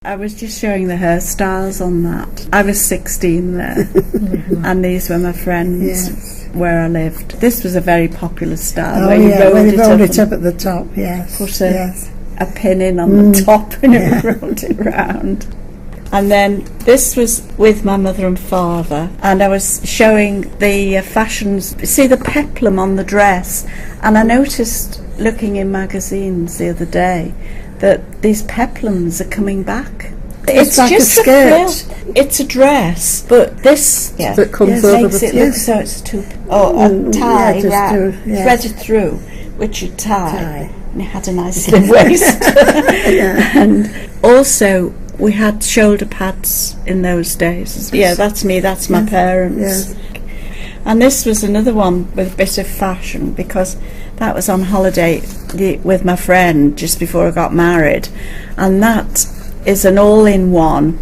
I was just showing the hairstyles on that. I was 16 there, and these were my friends where I lived. This was a very popular style. Where you rolled it up at the top, Put a pin in on the top and it rolled it round. And then this was with my mother and father, and I was showing the fashions. See the peplum on the dress, and I noticed looking in magazines the other day that these peplums are coming back. It's like just a skirt. It's a dress, but this that comes over makes it look so it's a tie threaded through, which you tie. And it had a nice slim waist. And also we had shoulder pads in those days. Yeah, that's me. That's my parents. And this was another one with a bit of fashion, because that was on holiday with my friend just before I got married, and that is an all-in-one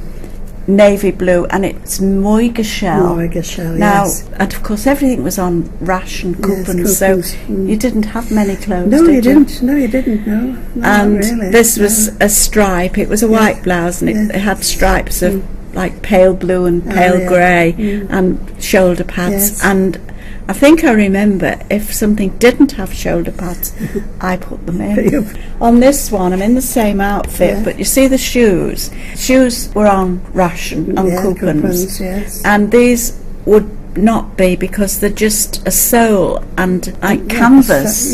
navy blue, and it's Moigashell. Now, and of course everything was on ration coupons, so you didn't have many clothes. No, you didn't. No, you didn't. No, and really. This was a stripe. It was a white blouse, and it had stripes of like pale blue and pale grey and shoulder pads. And I think I remember if something didn't have shoulder pads, I put them in. On this one, I'm in the same outfit, but you see the shoes. Shoes were on ration, on coupons. And these would not be, because they're just a sole and like canvas.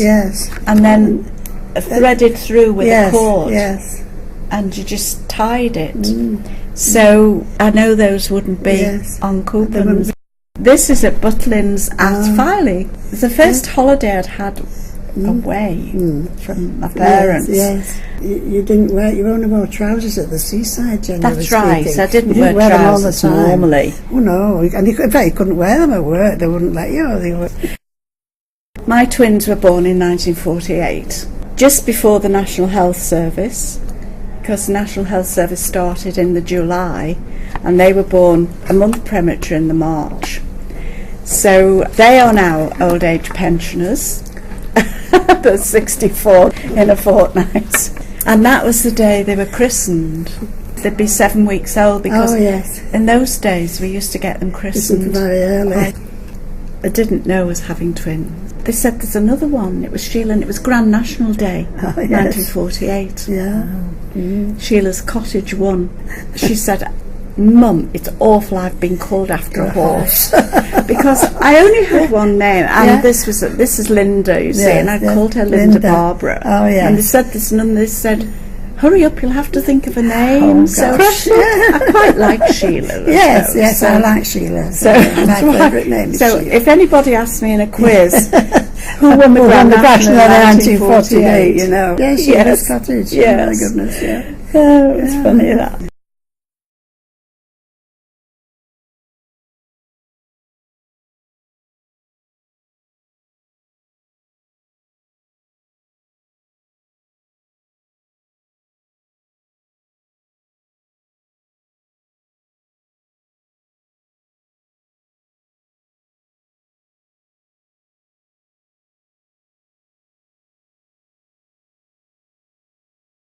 And then threaded through with a cord. And you just tied it. So I know those wouldn't be on coupons. This is at Butlin's at Filey. It's the first holiday I'd had away from my parents. You didn't wear. You only wore trousers at the seaside, generally. That's right. Speaking. I didn't wear trousers them all the time. normally. Oh no! And in fact, you couldn't wear them at work. They wouldn't let you. They were. My twins were born in 1948, just before the National Health Service, because the National Health Service started in the July, and they were born a month premature in the March. So they are now old age pensioners. They're 64 in a fortnight. And that was the day they were christened. They'd be 7 weeks old, because in those days we used to get them christened very early. I didn't know I was having twins. They said there's another one. It was Sheila, and it was Grand National Day, 1948. Sheila's cottage won. She said, "Mum, it's awful I've been called after a horse." Because I only had one name, and this is Linda, you see, and I called her Linda Barbara. And they said this, and they said, "Hurry up, you'll have to think of a name." I quite like Sheila. I like Sheila. So my favourite name is Sheila. If anybody asks me in a quiz who won the Grand National in 1948, you know. Sheila's cottage. Yes. Oh my goodness, Oh, it's funny that.